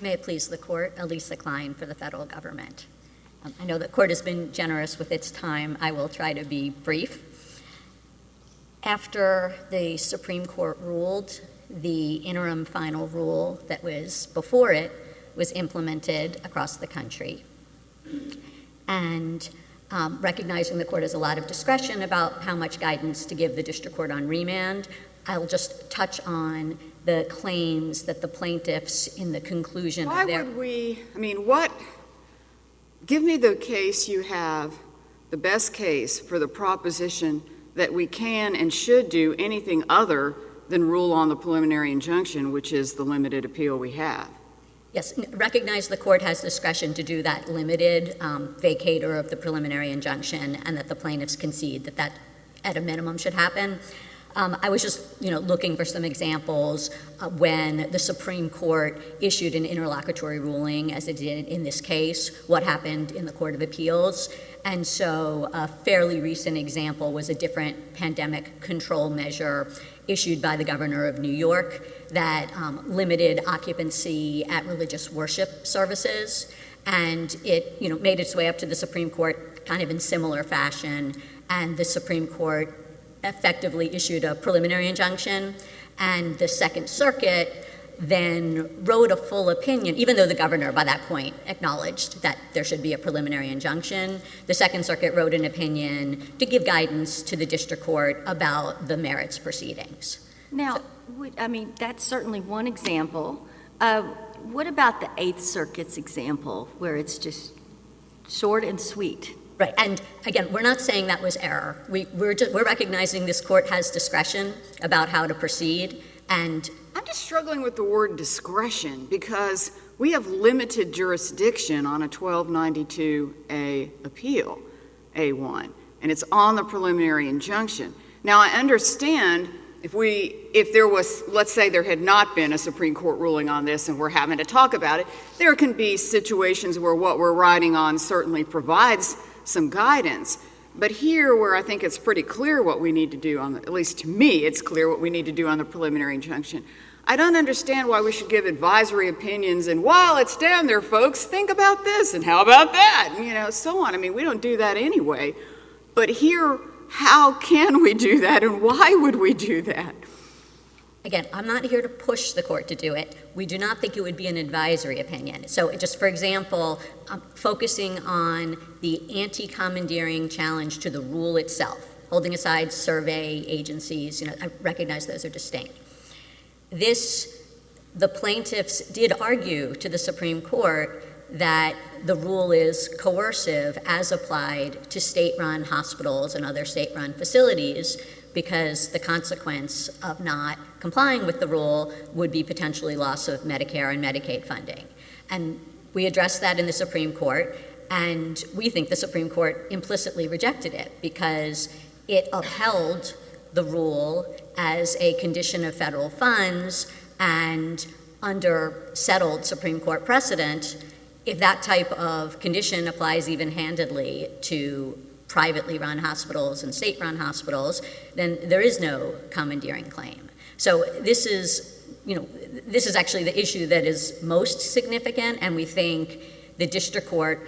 May it please the court, Alisa Klein for the federal government. I know the court has been generous with its time. I will try to be brief. After the Supreme Court ruled, the interim final rule that was before it was implemented across the country. And recognizing the court has a lot of discretion about how much guidance to give the district court on remand, I'll just touch on the claims that the plaintiffs in the conclusion of their... Give me the case you have, the best case for the proposition that we can and should do anything other than rule on the preliminary injunction, which is the limited appeal we have. Yes, recognize the court has discretion to do that limited vacator of the preliminary injunction, and that the plaintiffs concede that that at a minimum should happen. I was just, looking for some examples when the Supreme Court issued an interlocutory ruling, as it did in this case, what happened in the Court of Appeals. And so a fairly recent example was a different pandemic control measure issued by the governor of New York that limited occupancy at religious worship services. And it, made its way up to the Supreme Court kind of in similar fashion. And the Supreme Court effectively issued a preliminary injunction, and the Second Circuit then wrote a full opinion, even though the governor by that point acknowledged that there should be a preliminary injunction. The Second Circuit wrote an opinion to give guidance to the district court about the merits proceedings. Now, that's certainly one example. What about the Eighth Circuit's example, where it's just short and sweet? Right, and again, we're not saying that was error. We're recognizing this court has discretion about how to proceed, and I'm just struggling with the word discretion because we have limited jurisdiction on a 1292A appeal, A1, and it's on the preliminary injunction. Now, I understand if there was, let's say there had not been a Supreme Court ruling on this and we're having to talk about it, there can be situations where what we're writing on certainly provides some guidance. But here, where I think it's pretty clear what we need to do at least to me, it's clear what we need to do on the preliminary injunction. I don't understand why we should give advisory opinions and while it's down there, folks, think about this and how about that, and, so on. We don't do that anyway. But here, how can we do that and why would we do that? Again, I'm not here to push the court to do it. We do not think it would be an advisory opinion. So just for example, focusing on the anti-commandeering challenge to the rule itself, holding aside survey agencies, I recognize those are distinct. The plaintiffs did argue to the Supreme Court that the rule is coercive as applied to state-run hospitals and other state-run facilities because the consequence of not complying with the rule would be potentially loss of Medicare and Medicaid funding. And we addressed that in the Supreme Court, and we think the Supreme Court implicitly rejected it because it upheld the rule as a condition of federal funds, and under settled Supreme Court precedent, if that type of condition applies even-handedly to privately run hospitals and state-run hospitals, then there is no commandeering claim. So this is actually the issue that is most significant, and we think the district court,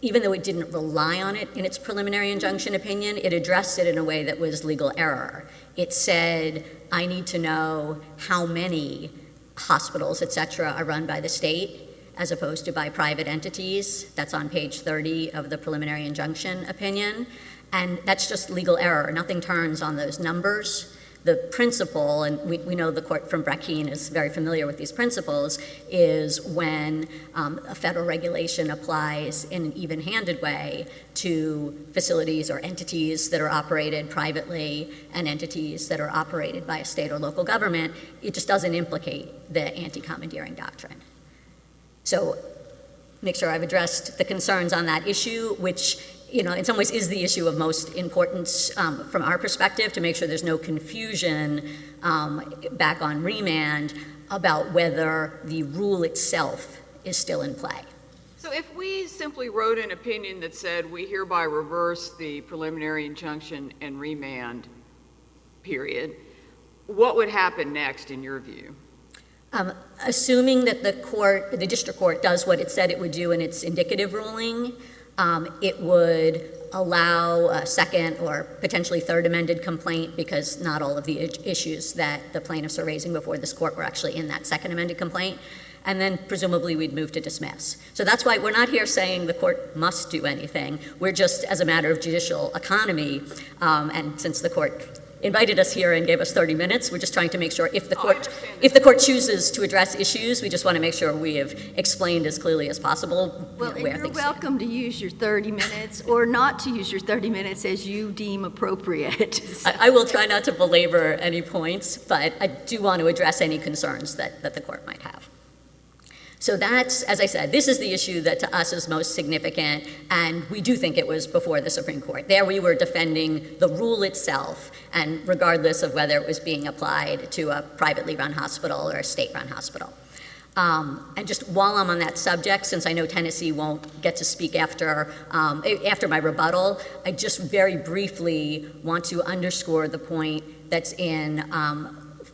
even though it didn't rely on it in its preliminary injunction opinion, it addressed it in a way that was legal error. It said, I need to know how many hospitals, et cetera, are run by the state as opposed to by private entities. That's on page 30 of the preliminary injunction opinion. And that's just legal error. Nothing turns on those numbers. The principle, and we know the court from Brackeen is very familiar with these principles, is when a federal regulation applies in an even-handed way to facilities or entities that are operated privately and entities that are operated by a state or local government, it just doesn't implicate the anti-commandeering doctrine. So make sure I've addressed the concerns on that issue, which in some ways is the issue of most importance from our perspective, to make sure there's no confusion back on remand about whether the rule itself is still in play. So if we simply wrote an opinion that said we hereby reverse the preliminary injunction and remand period, what would happen next in your view? Assuming that the district court does what it said it would do in its indicative ruling, it would allow a second or potentially third amended complaint, because not all of the issues that the plaintiffs are raising before this court were actually in that second amended complaint. And then presumably we'd move to dismiss. So that's why we're not here saying the court must do anything. We're just, as a matter of judicial economy, and since the court invited us here and gave us 30 minutes, we're just trying to make sure if the court chooses to address issues, we just want to make sure we have explained as clearly as possible. Well, where you're things welcome to use your 30 minutes or not to use your 30 minutes as you deem appropriate. stand. I will try not to belabor any points, but I do want to address any concerns that the court might have. So that's, as I said, this is the issue that to us is most significant, and we do think it was before the Supreme Court. There we were defending the rule itself, and regardless of whether it was being applied to a privately run hospital or a state-run hospital. And just while I'm on that subject, since I know Tennessee won't get to speak after my rebuttal, I just very briefly want to underscore the point that's in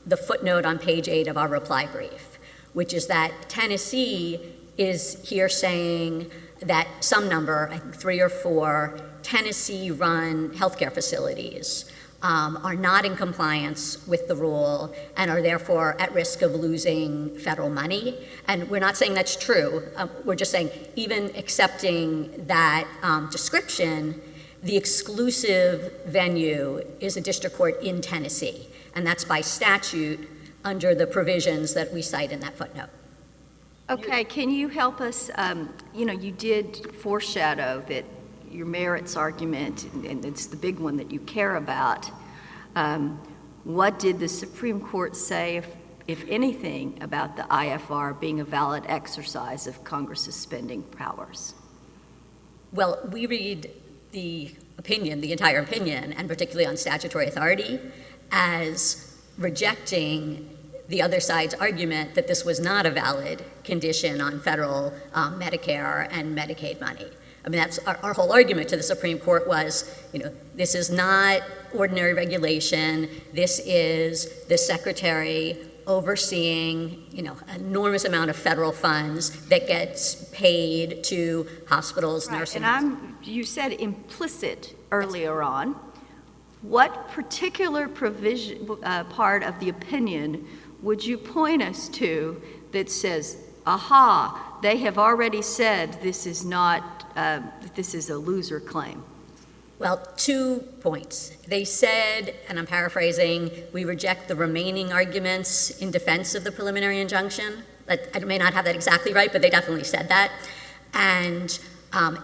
the footnote on page 8 of our reply brief, which is that Tennessee is here saying that some number, I think 3 or 4, Tennessee-run healthcare facilities are not in compliance with the rule and are therefore at risk of losing federal money. And we're not saying that's true. We're just saying even accepting that description, the exclusive venue is a district court in Tennessee, and that's by statute under the provisions that we cite in that footnote. Okay, can you help us, you did foreshadow that your merits argument, and it's the big one that you care about. What did the Supreme Court say, if anything, about the IFR being a valid exercise of Congress's spending powers? Well, we read the opinion, the entire opinion, and particularly on statutory authority, as rejecting the other side's argument that this was not a valid condition on federal Medicare and Medicaid money. I mean, that's our whole argument to the Supreme Court was, this is not ordinary regulation. This is the secretary overseeing, an enormous amount of federal funds that gets paid to hospitals, right. nursing And you said implicit earlier on. What particular provision, part of the opinion would you point us to that says, aha, they have already said this is not, this is a loser claim? Well, 2 points. They said, and I'm paraphrasing, we reject the remaining arguments in defense of the preliminary injunction. I may not have that exactly right, but they definitely said that. And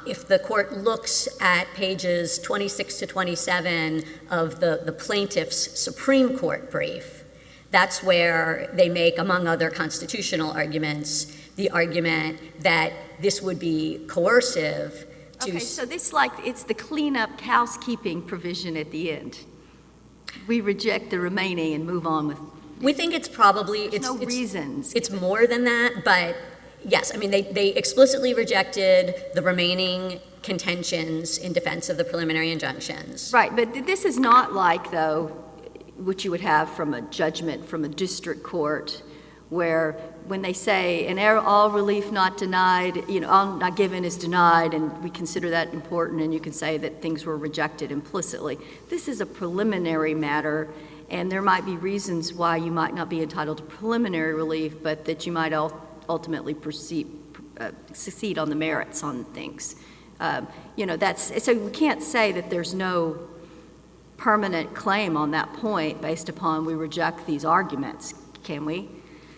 if the court looks at pages 26 to 27 of the plaintiff's Supreme Court brief, that's where they make, among other constitutional arguments, the argument that this would be coercive. Okay, so this it's the cleanup housekeeping provision at the end. We reject the remaining and move on with. We think it's probably reasons. It's more than that, but yes, I mean they explicitly rejected the remaining contentions in defense of the preliminary injunctions. Right, but this is not like, though, what you would have from a judgment from a district court, where when they say all relief not denied, all not given is denied, and we consider that important, and you can say that things were rejected implicitly. This is a preliminary matter, and there might be reasons why you might not be entitled to preliminary relief, but that you might ultimately succeed on the merits on things. So we can't say that there's no permanent claim on that point based upon we reject these arguments, can we?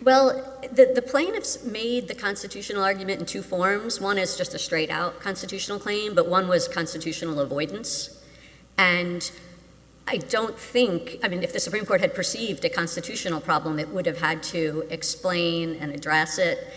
Well, the plaintiffs made the constitutional argument in 2 forms. One is just a straight-out constitutional claim, but one was constitutional avoidance. And I don't think, if the Supreme Court had perceived a constitutional problem, it would have had to explain and address it.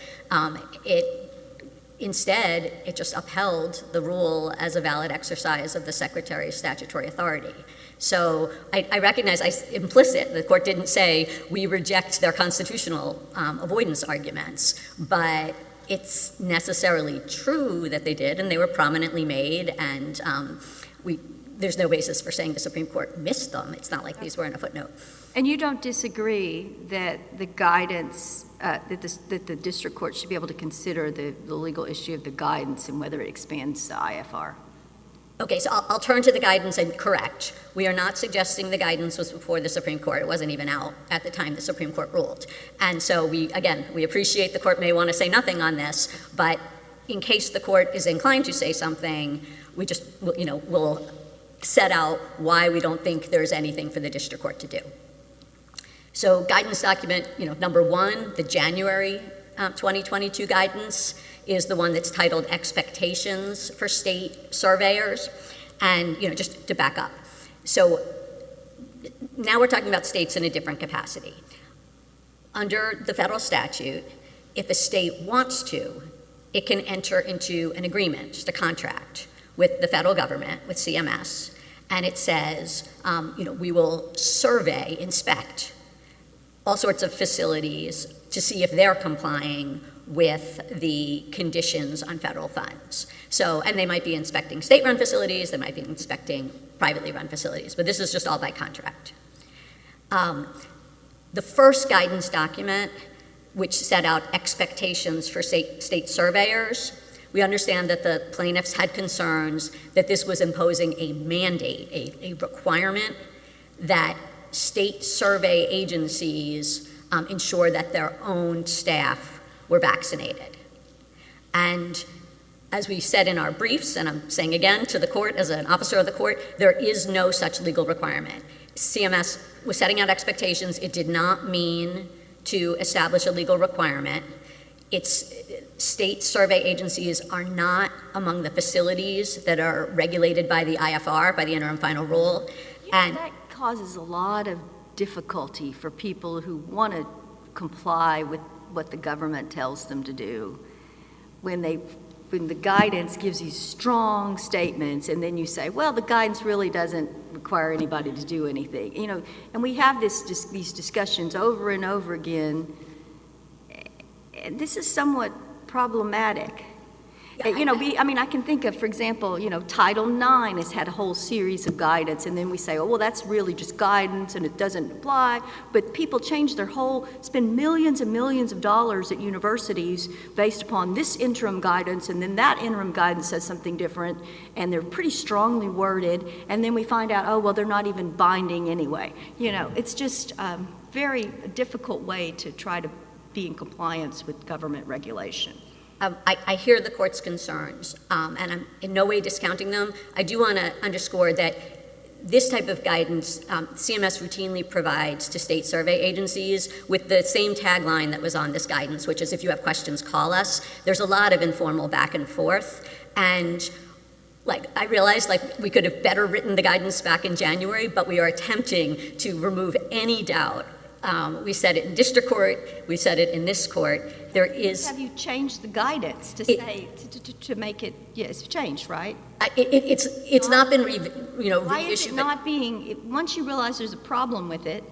Instead, it just upheld the rule as a valid exercise of the Secretary's statutory authority. So I recognize implicit, the court didn't say we reject their constitutional avoidance arguments, but it's necessarily true that they did, and they were prominently made, and there's no basis for saying the Supreme Court missed them. It's not like these were in a footnote. And you don't disagree that the guidance, that the district court should be able to consider the legal issue of the guidance and whether it expands the IFR? Okay, so I'll turn to the guidance and correct. We are not suggesting the guidance was before the Supreme Court. It wasn't even out at the time the Supreme Court ruled. And so we appreciate the court may want to say nothing on this, but in case the court is inclined to say something, we just, we'll set out why we don't think there's anything for the district court to do. So guidance document, number 1, the January 2022 guidance is the one that's titled Expectations for State Surveyors. And, just to back up. So now we're talking about states in a different capacity. Under the federal statute, if a state wants to, it can enter into an agreement, just a contract, with the federal government, with CMS, and it says, we will survey, inspect all sorts of facilities to see if they're complying with the conditions on federal funds. So, and they might be inspecting state-run facilities, they might be inspecting privately run facilities, but this is just all by contract. The first guidance document, which set out expectations for state surveyors, we understand that the plaintiffs had concerns that this was imposing a mandate, a requirement that state survey agencies ensure that their own staff were vaccinated. And as we said in our briefs, and I'm saying again to the court as an officer of the court, there is no such legal requirement. CMS was setting out expectations. It did not mean to establish a legal requirement. It's state survey agencies are not among the facilities that are regulated by the IFR, by the interim final rule. And that causes a lot of difficulty for people who want to comply with what the government tells them to do. When the guidance gives you strong statements and then you say, well, the guidance really doesn't require anybody to do anything. And we have these discussions over and over again. And this is somewhat problematic. I can think of, for example, Title IX has had a whole series of guidance, and then we say, oh, well, that's really just guidance and it doesn't apply. But people spend millions and millions of dollars at universities based upon this interim guidance, and then that interim guidance says something different, and they're pretty strongly worded, and then we find out, oh, well, they're not even binding anyway. It's just a very difficult way to try to be in compliance with government regulation. I hear the court's concerns, and I'm in no way discounting them. I do want to underscore that this type of guidance, CMS routinely provides to state survey agencies with the same tagline that was on this guidance, which is, if you have questions, call us. There's a lot of informal back and forth, and I realized we could have better written the guidance back in January, but we are attempting to remove any doubt. We said it in district court, we said it in this court. Have you changed the guidance to make it, it's changed, right? It's not been reissued. Why is it not once you realize there's a problem with it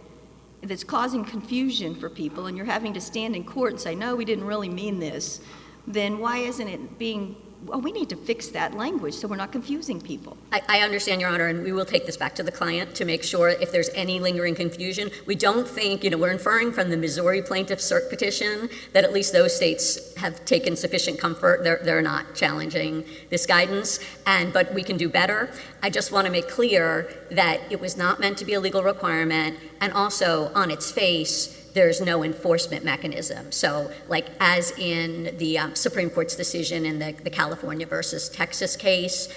that's causing confusion for people and you're having to stand in court and say, no, we didn't really mean this, then why isn't it being, we need to fix that language so we're not confusing people. I understand, Your Honor, and we will take this back to the client to make sure if there's any lingering confusion. We don't think, we're inferring from the Missouri plaintiff cert petition that at least those states have taken sufficient comfort. They're not challenging this guidance, but we can do better. I just want to make clear that it was not meant to be a legal requirement, and also on its face, there's no enforcement mechanism. So as in the Supreme Court's decision in the California versus Texas case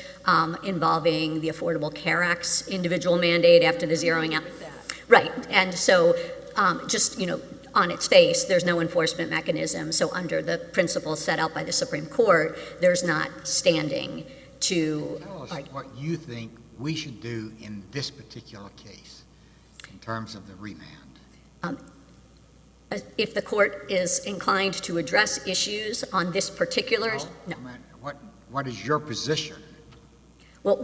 involving the Affordable Care Act's individual mandate after the zeroing out. Right, and so on its face, there's no enforcement mechanism. So under the principles set out by the Supreme Court, there's not standing to... Tell us what you think we should do in this particular case in terms of the remand. If the court is inclined to address issues on this particular... No. What is your position? Well,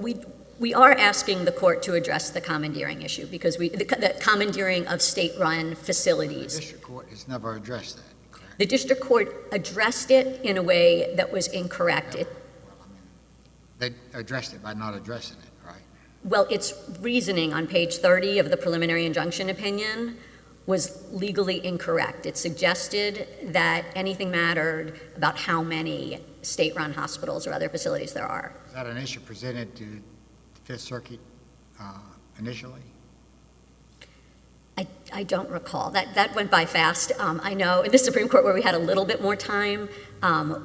we are asking the court to address the commandeering issue because the commandeering of state-run facilities. The district court has never addressed that, correct? The district court addressed it in a way that was incorrect. They addressed it by not addressing it, right? Well, its reasoning on page 30 of the preliminary injunction opinion was legally incorrect. It suggested that anything mattered about how many state-run hospitals or other facilities there are. Is that an issue presented to the Fifth Circuit initially? I don't recall. That went by fast. I know in the Supreme Court where we had a little bit more time,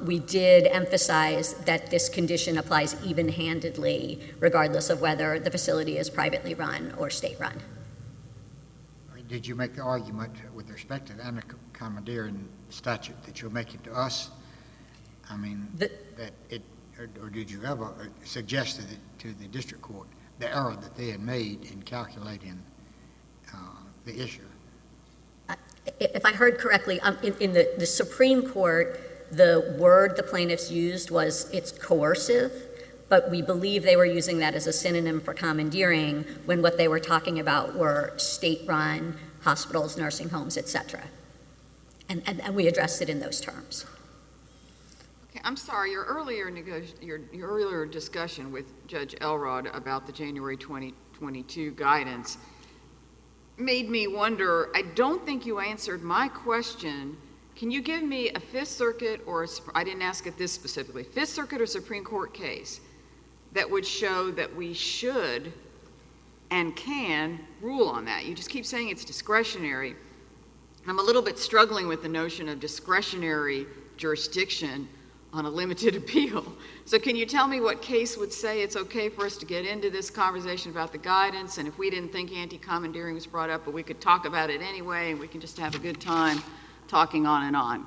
we did emphasize that this condition applies even-handedly regardless of whether the facility is privately run or state-run. Did you make the argument with respect to the anti-commandeering statute that you're making to us? I mean, or did you ever suggest to the district court the error that they had made in calculating the issue? If I heard correctly, in the Supreme Court, the word the plaintiffs used was it's coercive, but we believe they were using that as a synonym for commandeering when what they were talking about were state-run hospitals, nursing homes, et cetera. And we addressed it in those terms. Okay, I'm sorry, your earlier discussion with Judge Elrod about the January 2022 guidance made me wonder, I don't think you answered my question. Can you give me a Fifth Circuit I didn't ask it this specifically, Fifth Circuit or Supreme Court case that would show that we should and can rule on that? You just keep saying it's discretionary. I'm a little bit struggling with the notion of discretionary jurisdiction on a limited appeal. So can you tell me what case would say it's okay for us to get into this conversation about the guidance, and if we didn't think anti-commandeering was brought up, but we could talk about it anyway, and we can just have a good time talking on and on?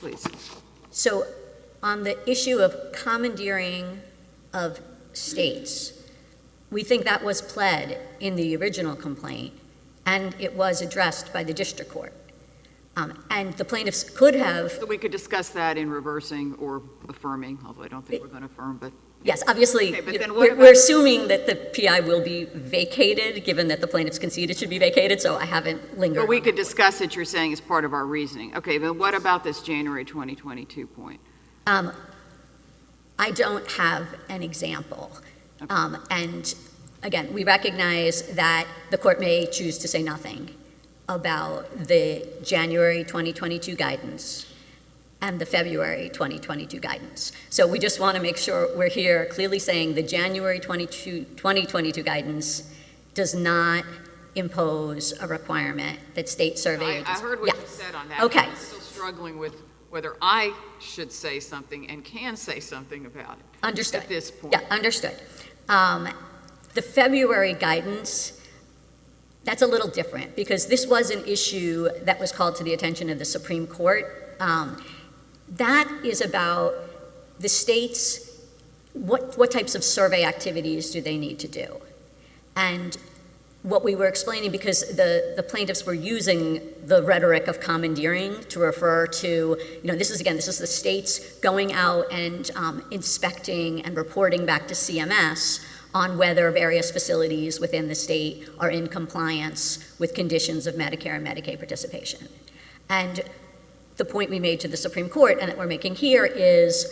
Please. So on the issue of commandeering of states, we think that was pled in the original complaint, and it was addressed by the district court. And the plaintiffs could have... So we could discuss that in reversing or affirming, although I don't think we're going to affirm, but... Yes, obviously, Okay, but then what we're assuming that the PI will be vacated, given that the plaintiffs concede it should be vacated, so I haven't lingered. But we could discuss it, you're saying, as part of our reasoning. Okay, but what about this January 2022 point? I don't have an example. And again, we recognize that the court may choose to say nothing about the January 2022 guidance and the February 2022 guidance. So we just want to make sure we're here clearly saying the January 2022 guidance does not impose a requirement that state survey... I heard what you said on that. Okay. I'm still struggling with whether I should say something and can say something about it. Understood. At this point. Yeah, understood. The February guidance, that's a little different because this was an issue that was called to the attention of the Supreme Court. That is about the states, what types of survey activities do they need to do? And what we were explaining, because the plaintiffs were using the rhetoric of commandeering to refer to, this is the states going out and inspecting and reporting back to CMS on whether various facilities within the state are in compliance with conditions of Medicare and Medicaid participation. And the point we made to the Supreme Court and that we're making here is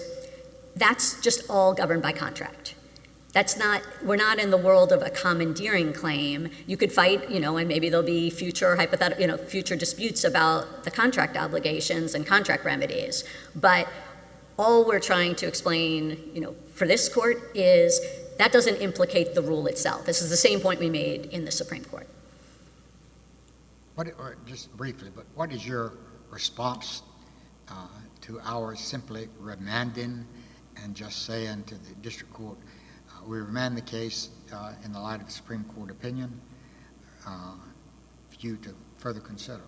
that's just all governed by contract. We're not in the world of a commandeering claim. You could fight, and maybe there'll be future future disputes about the contract obligations and contract remedies. But all we're trying to explain, for this court is that doesn't implicate the rule itself. This is the same point we made in the Supreme Court. Just briefly, but what is your response to our simply remanding and just saying to the district court, we remand the case in the light of the Supreme Court opinion for you to further consider?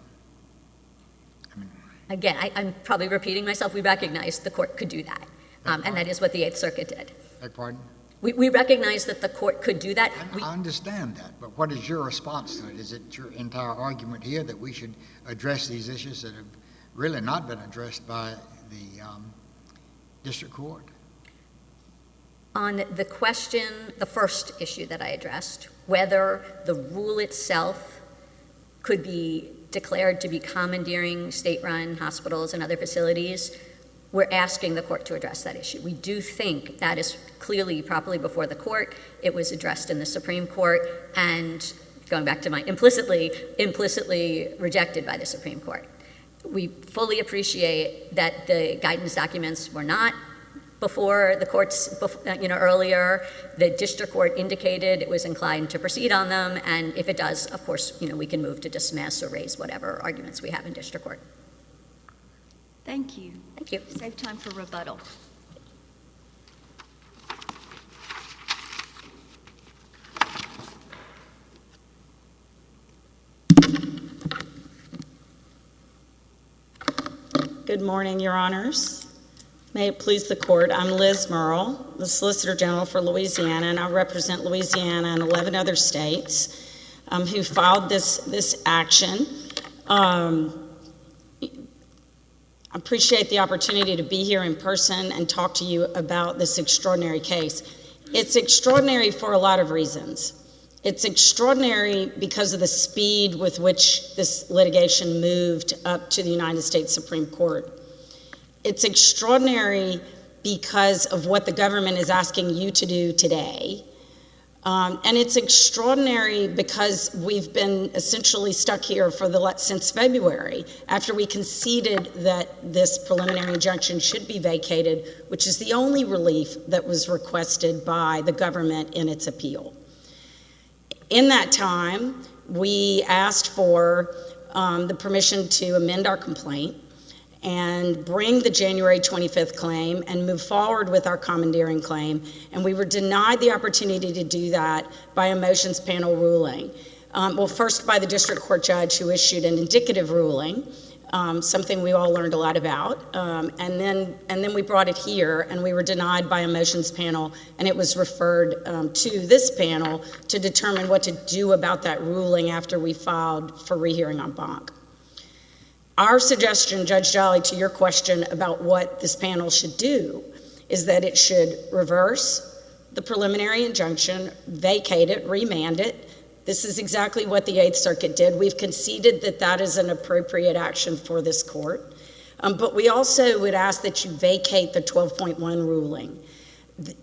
Again, I'm probably repeating myself. We recognize the court could do that, and that is what the Eighth Circuit did. Beg pardon? We recognize that the court could do that. I understand that, but what is your response to it? Is it your entire argument here that we should address these issues that have really not been addressed by the district court? On the question, the first issue that I addressed, whether the rule itself could be declared to be commandeering state-run hospitals and other facilities, we're asking the court to address that issue. We do think that is clearly, properly before the court. It was addressed in the Supreme Court, and going back to my implicitly rejected by the Supreme Court. We fully appreciate that the guidance documents were not before the courts, earlier. The district court indicated it was inclined to proceed on them, and if it does, of course, we can move to dismiss or raise whatever arguments we have in district court. Thank you. Thank you. Save time for rebuttal. Good morning, Your Honors. May it please the court, I'm Liz Murrill, the Solicitor General for Louisiana, and I represent Louisiana and 11 other states who filed this action. I appreciate the opportunity to be here in person and talk to you about this extraordinary case. It's extraordinary for a lot of reasons. It's extraordinary because of the speed with which this litigation moved up to the United States Supreme Court. It's extraordinary because of what the government is asking you to do today. And it's extraordinary because we've been essentially stuck here since February, after we conceded that this preliminary injunction should be vacated, which is the only relief that was requested by the government in its appeal. In that time, we asked for the permission to amend our complaint and bring the January 25th claim and move forward with our commandeering claim, and we were denied the opportunity to do that by a motions panel ruling. First by the district court judge who issued an indicative ruling, something we all learned a lot about, and then we brought it here, and we were denied by a motions panel, and it was referred to this panel to determine what to do about that ruling after we filed for rehearing en banc. Our suggestion, Judge Jolly, to your question about what this panel should do is that it should reverse the preliminary injunction, vacate it, remand it. This is exactly what the Eighth Circuit did. We've conceded that that is an appropriate action for this court. But we also would ask that you vacate the 12.1 ruling.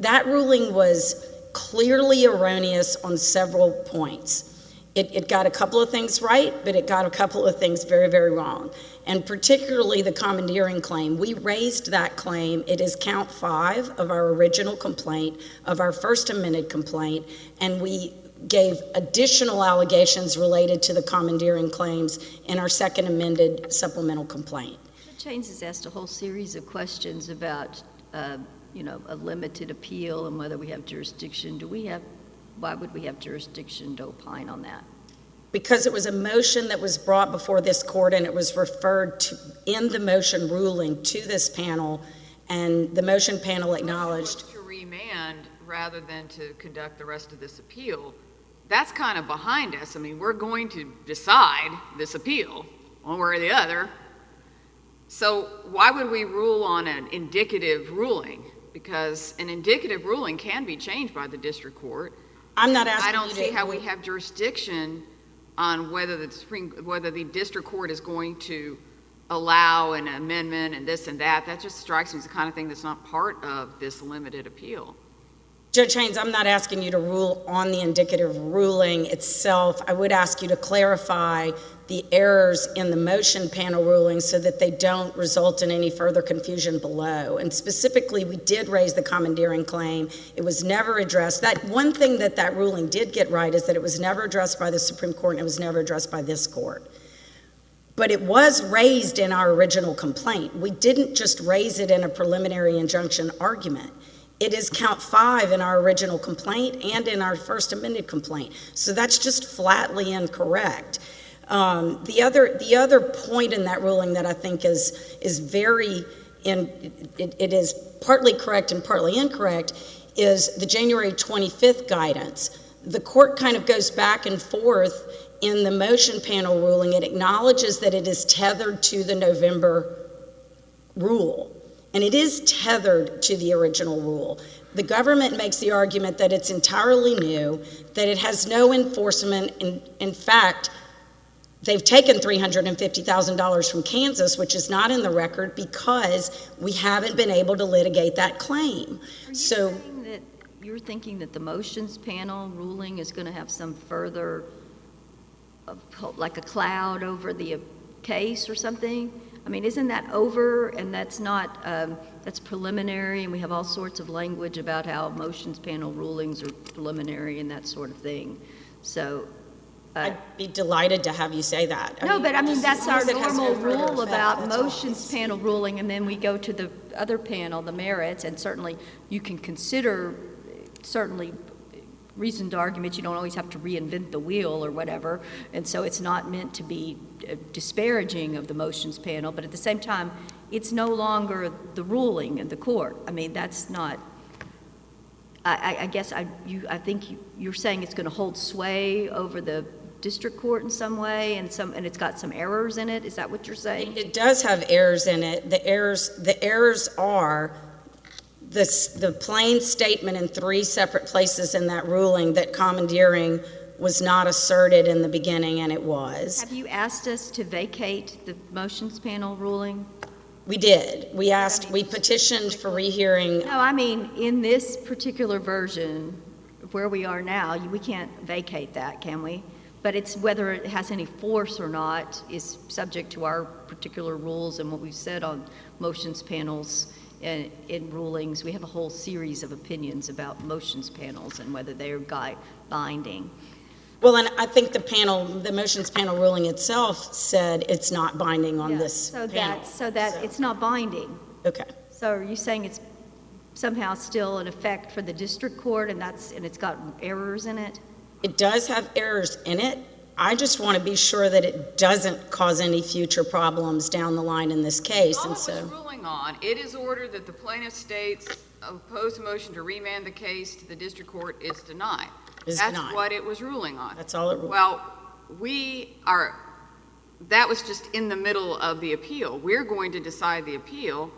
That ruling was clearly erroneous on several points. It got a couple of things right, but it got a couple of things very, very wrong. And particularly the commandeering claim. We raised that claim. It is count 5 of our original complaint, of our first amended complaint, and we gave additional allegations related to the commandeering claims in our second amended supplemental complaint. Judge Haynes has asked a whole series of questions about, a limited appeal and whether we have jurisdiction. Why would we have jurisdiction to opine on that? Because it was a motion that was brought before this court, and it was referred to in the motion ruling to this panel, and the motion panel acknowledged. To remand rather than to conduct the rest of this appeal, that's kind of behind us. I mean, we're going to decide this appeal one way or the other. So why would we rule on an indicative ruling? Because an indicative ruling can be changed by the district court. I'm not asking you to. I don't see how we have jurisdiction on whether the district court is going to allow an amendment and this and that. That just strikes me as the kind of thing that's not part of this limited appeal. Judge Haynes, I'm not asking you to rule on the indicative ruling itself. I would ask you to clarify the errors in the motion panel ruling so that they don't result in any further confusion below. And specifically, we did raise the commandeering claim. It was never addressed. That one thing that ruling did get right is that it was never addressed by the Supreme Court and it was never addressed by this court. But it was raised in our original complaint. We didn't just raise it in a preliminary injunction argument. It is count 5 in our original complaint and in our first amended complaint. So that's just flatly incorrect. The other point in that ruling that I think is very, it is partly correct and partly incorrect, is the January 25th guidance. The court kind of goes back and forth in the motion panel ruling. It acknowledges that it is tethered to the November rule. And it is tethered to the original rule. The government makes the argument that it's entirely new, that it has no enforcement. In fact, they've taken $350,000 from Kansas, which is not in the record, because we haven't been able to litigate that claim. Are you So saying that you're thinking that the motions panel ruling is going to have some further, like a cloud over the case or something? I mean, isn't that over, and that's not, that's preliminary, and we have all sorts of language about how motions panel rulings are preliminary and that sort of thing. So, I'd be delighted to have you say that. no, but I mean, just- that's as long our as it has no normal further rule effect, about that's all. motions panel ruling, and then we go to the other panel, the merits, and certainly you can consider, certainly reasoned arguments. You don't always have to reinvent the wheel or whatever, and so it's not meant to be disparaging of the motions panel, but at the same time, it's no longer the ruling in the court. I mean, that's not, I guess I think you're saying it's going to hold sway over the district court in some way, and it's got some errors in it. Is that what you're saying? It does have errors in it. The errors are the plain statement in 3 separate places in that ruling that commandeering was not asserted in the beginning, and it was. Have you asked us to vacate the motions panel ruling? We did. We petitioned for rehearing. No, I mean, in this particular version, where we are now, we can't vacate that, can we? But it's whether it has any force or not is subject to our particular rules and what we've said on motions panels in rulings. We have a whole series of opinions about motions panels and whether they are binding. Well, and I think the motions panel ruling itself said it's not binding on this panel. So that it's not binding. Okay. So are you saying it's somehow still in effect for the district court, and it's got errors in it? It does have errors in it. I just want to be sure that it doesn't cause any future problems down the line in this case. All And it so, was ruling on, it is ordered that the plaintiff states opposed motion to remand the case to the district court is denied. Is That's denied. what it was ruling on. That's all it ruled. Well, that was just in the middle of the appeal. We're going to decide the appeal,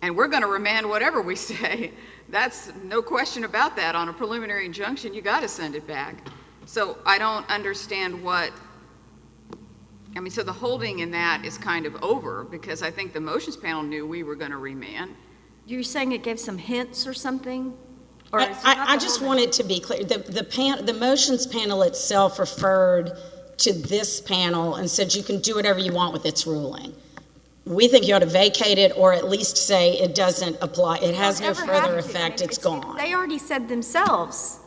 and we're going to remand whatever we say. That's no question about that. On a preliminary injunction, you got to send it back. So I don't understand so the holding in that is kind of over, because I think the motions panel knew we were going to remand. You're saying it gave some hints or something? Or is it not I the just holding? wanted to be clear. The motions panel itself referred to this panel and said you can do whatever you want with its ruling. We think you ought to vacate it, or at least say it doesn't apply. It has no Don't ever have further to. effect. It's gone. They already said themselves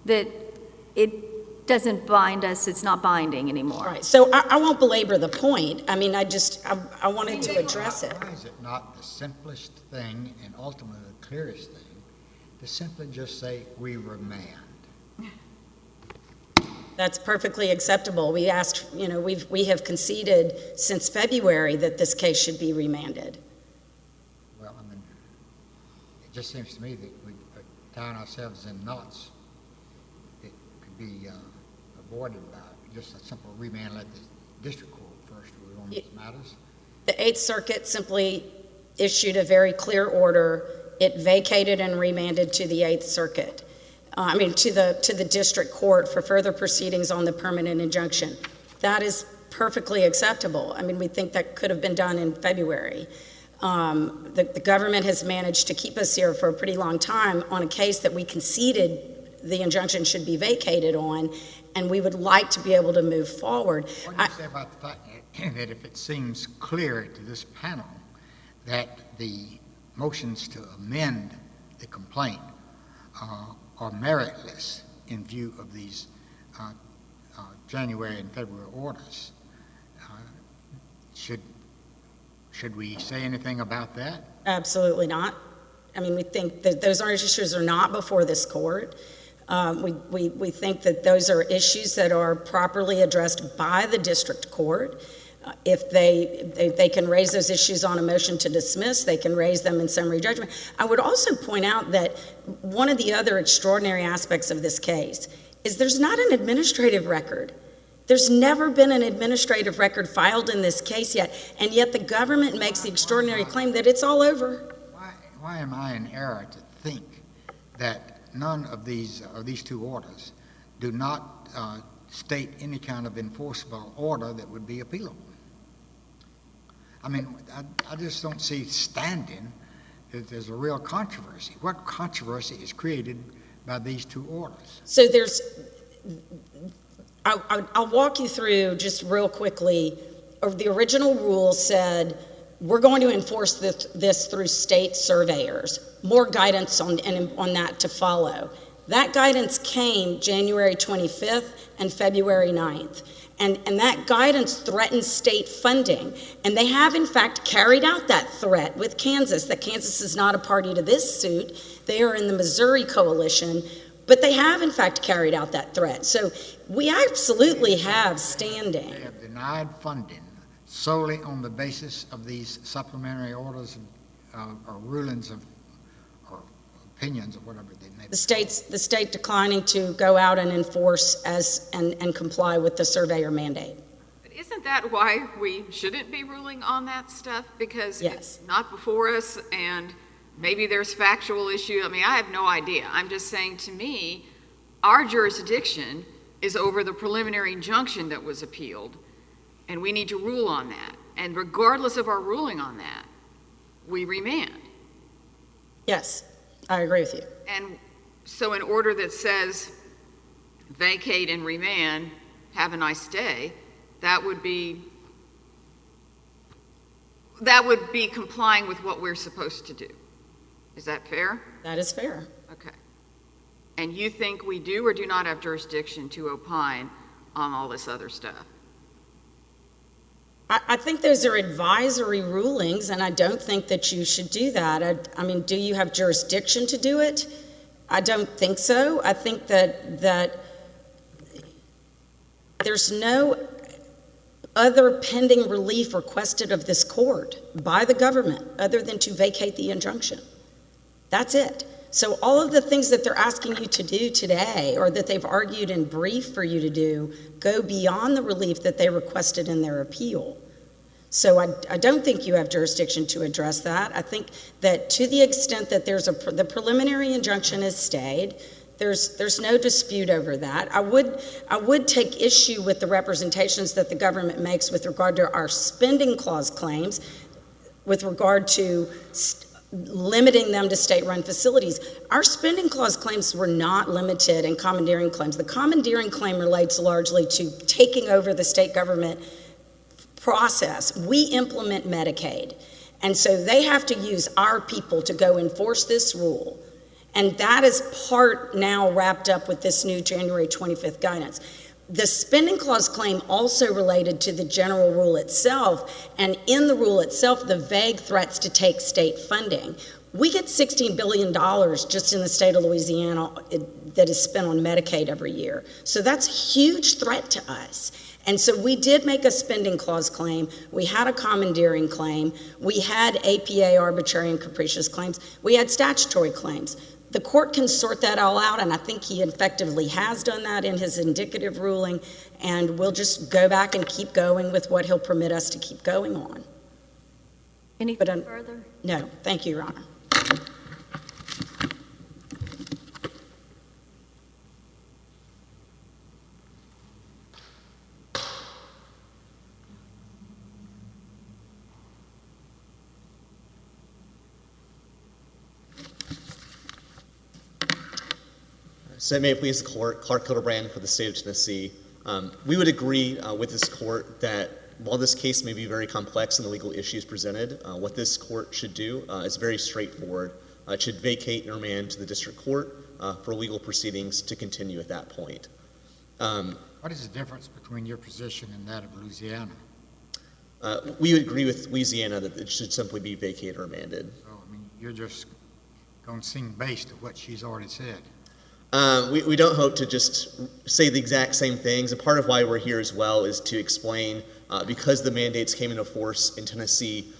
that it doesn't bind us, it's not binding anymore. Right. So I won't belabor the point. I mean, I wanted to address it. Why is it not the simplest thing and ultimately the clearest thing to simply just say, we remand? That's perfectly acceptable. We asked, we have conceded since February that this case should be remanded. Well, I mean, it just seems to me that we tying ourselves in knots. It could be avoided by just a simple remand, let the district court first rule on these matters. The Eighth Circuit simply issued a very clear order. It vacated and remanded to the Eighth Circuit. To the district court for further proceedings on the permanent injunction. That is perfectly acceptable. I mean, we think that could have been done in February. The government has managed to keep us here for a pretty long time on a case that we conceded the injunction should be vacated on, and we would like to be able to move forward. What do you say about the fact that if it seems clear to this panel that the motions to amend the complaint are meritless in view of these January and February orders, should we say anything about that? Absolutely not. I mean, we think that those issues are not before this court. We think that those are issues that are properly addressed by the district court. If they can raise those issues on a motion to dismiss, they can raise them in summary judgment. I would also point out that one of the other extraordinary aspects of this case is there's not an administrative record. There's never been an administrative record filed in this case yet, and yet the government makes the extraordinary claim that it's all over. Why am I in error to think that none of these two orders do not state any kind of enforceable order that would be appealable. I mean, I just don't see standing that there's a real controversy. What controversy is created by these two orders? So I'll walk you through just real quickly. The original rule said we're going to enforce this through state surveyors. More guidance on that to follow. That guidance came January 25th and February 9th. And that guidance threatens state funding. And they have, in fact, carried out that threat with Kansas. That Kansas is not a party to this suit. They are in the Missouri coalition. But they have, in fact, carried out that threat. So we absolutely have standing. They have denied funding solely on the basis of these supplementary orders or rulings of or opinions or whatever they may be. The state declining to go out and enforce and comply with the surveyor mandate. But isn't that why we shouldn't be ruling on that stuff? Because Yes. it's not before us, and maybe there's factual issue. I mean, I have no idea. I'm just saying, to me, our jurisdiction is over the preliminary injunction that was appealed, and we need to rule on that. And regardless of our ruling on that, we remand. Yes, I agree with you. And so an order that says vacate and remand, have a nice day, that would be complying with what we're supposed to do. Is that fair? That is fair. Okay. And you think we do or do not have jurisdiction to opine on all this other stuff? I think those are advisory rulings, and I don't think that you should do that. I mean, do you have jurisdiction to do it? I don't think so. I think that there's no other pending relief requested of this court by the government other than to vacate the injunction. That's it. So all of the things that they're asking you to do today, or that they've argued in brief for you to do, go beyond the relief that they requested in their appeal. So I don't think you have jurisdiction to address that. I think that to the extent that the preliminary injunction is stayed, there's no dispute over that. I would take issue with the representations that the government makes with regard to our spending clause claims, with regard to limiting them to state-run facilities. Our spending clause claims were not limited in commandeering claims. The commandeering claim relates largely to taking over the state government process. We implement Medicaid, and so they have to use our people to go enforce this rule. And that is part now wrapped up with this new January 25th guidance. The spending clause claim also related to the general rule itself, and in the rule itself, the vague threats to take state funding. We get $16 billion just in the state of Louisiana that is spent on Medicaid every year. So that's a huge threat to us. And so we did make a spending clause claim. We had a commandeering claim. We had APA arbitrary and capricious claims. We had statutory claims. The court can sort that all out, and I think he effectively has done that in his indicative ruling, and we'll just go back and keep going with what he'll permit us to keep going on. Anything further? No, thank you, Your Honor. So may it please the court, Clark Hildabrand for the state of Tennessee. We would agree with this court that while this case may be very complex in the legal issues presented, what this court should do is very straightforward. It should vacate and remand to the district court for legal proceedings to continue at that point. What is the difference between your position and that of Louisiana? We would agree with Louisiana that it should simply be vacated or remanded. So, I mean, you're just going to sing bass to what she's already said. We don't hope to just say the exact same things. And part of why we're here as well is to explain, because the mandates came into force in Tennessee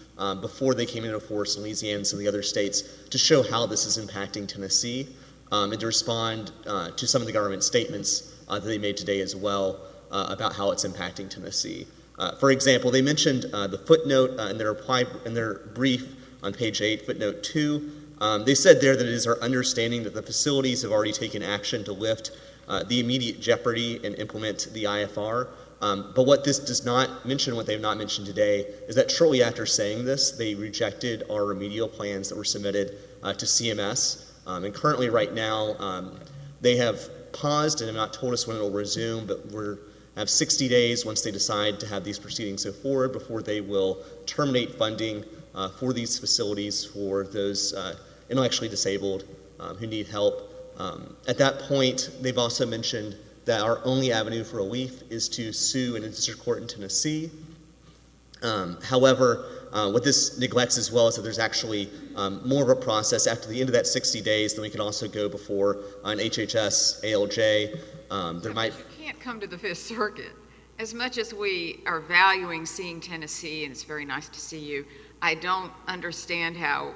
before they came into force in Louisiana and some of the other states, to show how this is impacting Tennessee, and to respond to some of the government statements that they made today as well about how it's impacting Tennessee. For example, they mentioned the footnote in their brief on page 8, footnote 2. They said there that it is our understanding that the facilities have already taken action to lift the immediate jeopardy and implement the IFR. But what this does not mention, what they have not mentioned today, is that shortly after saying this, they rejected our remedial plans that were submitted to CMS. And currently, right now, they have paused and have not told us when it will resume, but we have 60 days once they decide to have these proceedings go forward before they will terminate funding for these facilities for those intellectually disabled who need help. At that point, they've also mentioned that our only avenue for relief is to sue in a district court in Tennessee. However, what this neglects as well is that there's actually more of a process after the end of that 60 days. Then we can also go before an HHS, ALJ. You can't come to the Fifth Circuit. As much as we are valuing seeing Tennessee, and it's very nice to see you, I don't understand how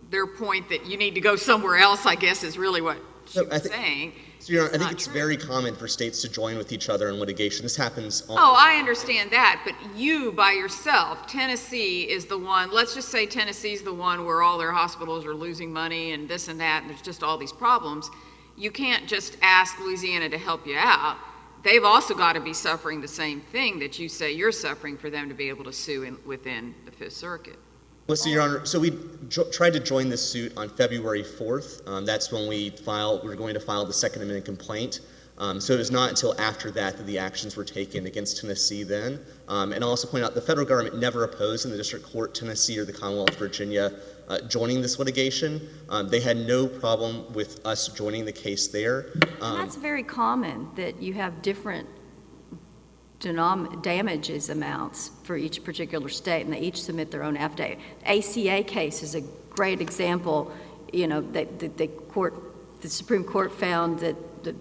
their point that you need to go somewhere else, I guess, is really what she was saying. So, Your Honor, I think it's very common for states to join with each other in litigation. This happens all Oh, I understand that, but you by yourself, Tennessee is the one, let's just say Tennessee's the one where all their hospitals are losing money and this and that, and there's just all these problems. You can't just ask Louisiana to help you out. They've also got to be suffering the same thing that you say you're suffering for them to be able to sue within the Fifth Circuit. Well, so, Your Honor, so we tried to join this suit on February 4th. That's when we were going to file the Second Amendment complaint. So it was not until after that the actions were taken against Tennessee then. And I'll also point out the federal government never opposed in the district court Tennessee or the Commonwealth of Virginia joining this litigation. They had no problem with us joining the case there. And that's very common, that you have different damages amounts for each particular state, and they each submit their own affidavit. The ACA case is a great example. You know, the Supreme Court found that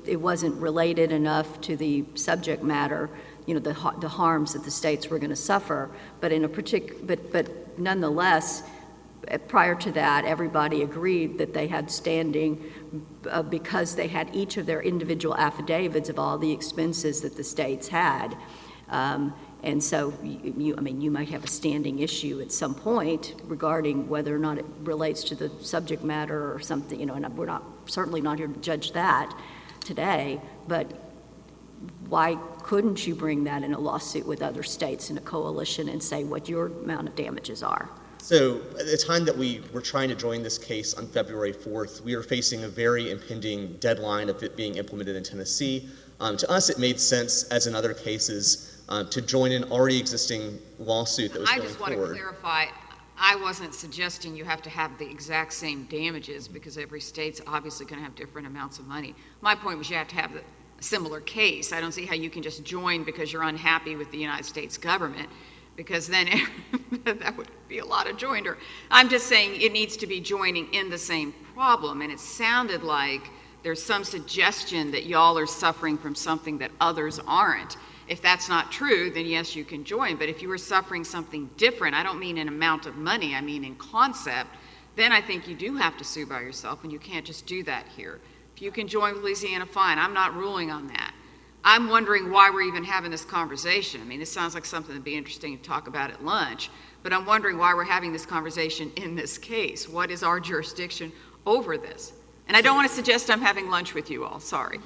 it wasn't related enough to the subject matter, you know, the harms that the states were going to suffer. But in a but nonetheless, prior to that, everybody agreed that they had standing because they had each of their individual affidavits of all the expenses that the states had. And so, you might have a standing issue at some point regarding whether or not it relates to the subject matter or something, you know, and we're certainly not here to judge that today, but why couldn't you bring that in a lawsuit with other states in a coalition and say what your amount of damages are? So at the time that we were trying to join this case on February 4th, we were facing a very impending deadline of it being implemented in Tennessee. To us, it made sense, as in other cases, to join an already existing lawsuit that was going forward. I just want to clarify, I wasn't suggesting you have to have the exact same damages because every state's obviously going to have different amounts of money. My point was you have to have a similar case. I don't see how you can just join because you're unhappy with the United States government, because then that would be a lot of joinder. I'm just saying it needs to be joining in the same problem, and it sounded like there's some suggestion that y'all are suffering from something that others aren't. If that's not true, then yes, you can join, but if you were suffering something different, I don't mean in amount of money, I mean in concept, then I think you do have to sue by yourself, and you can't just do that here. If you can join Louisiana, fine. I'm not ruling on that. I'm wondering why we're even having this conversation. I mean, this sounds like something that'd be interesting to talk about at lunch, but I'm wondering why we're having this conversation in this case. What is our jurisdiction over this? And I don't want to suggest I'm having lunch with you all, sorry.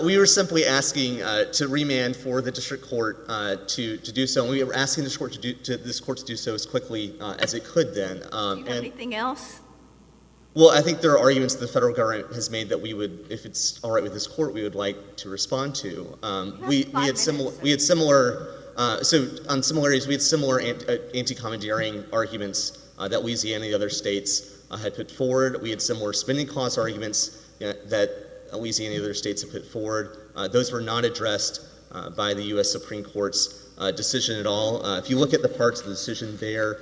We were simply asking to remand for the district court to do so, and we were asking this court to do so as quickly as it could then. Do you have anything else? Well, I think there are arguments the federal government has made that we would, if it's all right with this court, we would like to respond to. We had similar. So on similarities, we had similar anti-commandeering arguments that Louisiana and the other states had put forward. We had similar spending clause arguments that Louisiana and the other states have put forward. Those were not addressed by the U.S. Supreme Court's decision at all. If you look at the parts of the decision there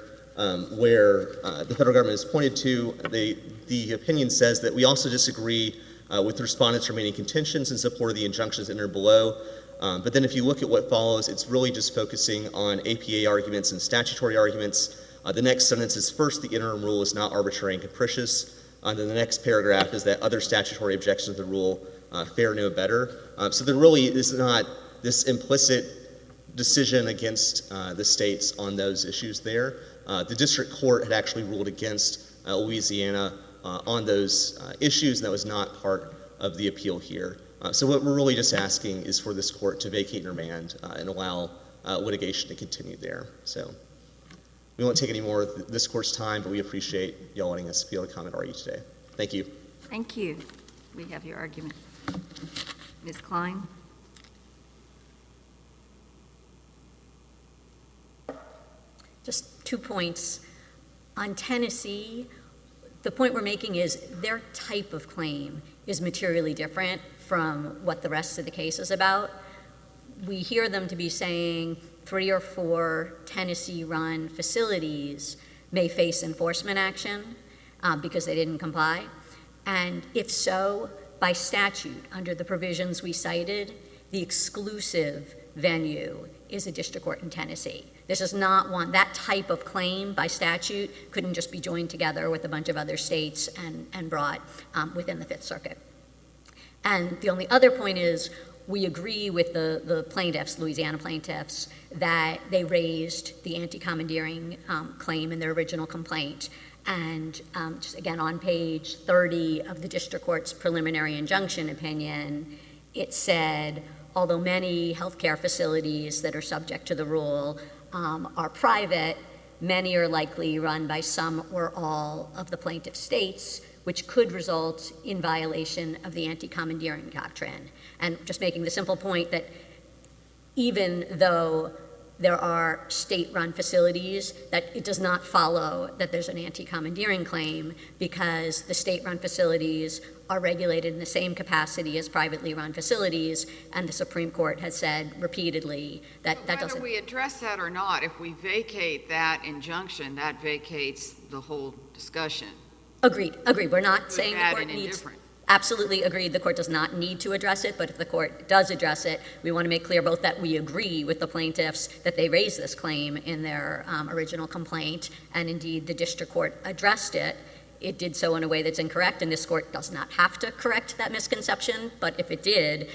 where the federal government is pointed to, the opinion says that we also disagree with respondents' remaining contentions in support of the injunctions entered below. But then if you look at what follows, it's really just focusing on APA arguments and statutory arguments. The next sentence is, first, the interim rule is not arbitrary and capricious. And then the next paragraph is that other statutory objections to the rule fare no better. So there really is not this implicit decision against the states on those issues there. The district court had actually ruled against Louisiana on those issues, and that was not part of the appeal here. So what we're really just asking is for this court to vacate and remand and allow litigation to continue there. So we won't take any more of this court's time, but we appreciate y'all letting us be able to comment argue today. Thank you. Thank you. We have your argument. Ms. Klein? Just 2 points. On Tennessee, the point we're making is their type of claim is materially different from what the rest of the case is about. We hear them to be saying 3 or 4 Tennessee-run facilities may face enforcement action because they didn't comply. And if so, by statute, under the provisions we cited, the exclusive venue is a district court in Tennessee. This is not one, that type of claim by statute couldn't just be joined together with a bunch of other states and brought within the Fifth Circuit. And the only other point is we agree with the plaintiffs, Louisiana plaintiffs, that they raised the anti-commandeering claim in their original complaint. And just again, on page 30 of the district court's preliminary injunction opinion, it said, although many healthcare facilities that are subject to the rule are private, many are likely run by some or all of the plaintiff states, which could result in violation of the anti-commandeering doctrine. And just making the simple point that even though there are state-run facilities, that it does not follow that there's an anti-commandeering claim because the state-run facilities are regulated in the same capacity as privately run facilities, and the Supreme Court has said repeatedly that that doesn't... Whether we address that or not, if we vacate that injunction, that vacates the whole discussion. Agreed. We're not saying the Bad court and needs... indifferent. Absolutely agreed. The court does not need to address it, but if the court does address it, we want to make clear both that we agree with the plaintiffs that they raised this claim in their original complaint, and indeed the district court addressed it. It did so in a way that's incorrect, and this court does not have to correct that misconception, but if it did,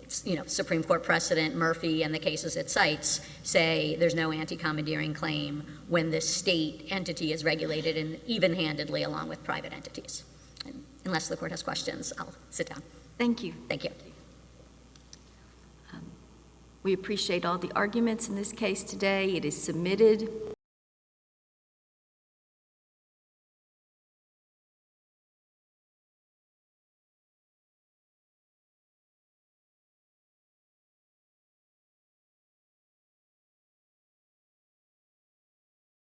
Supreme Court precedent, Murphy, and the cases it cites say there's no anti-commandeering claim when the state entity is regulated and even-handedly along with private entities. Unless the court has questions, I'll sit down. Thank you. Thank you. We appreciate all the arguments in this case today. It is submitted.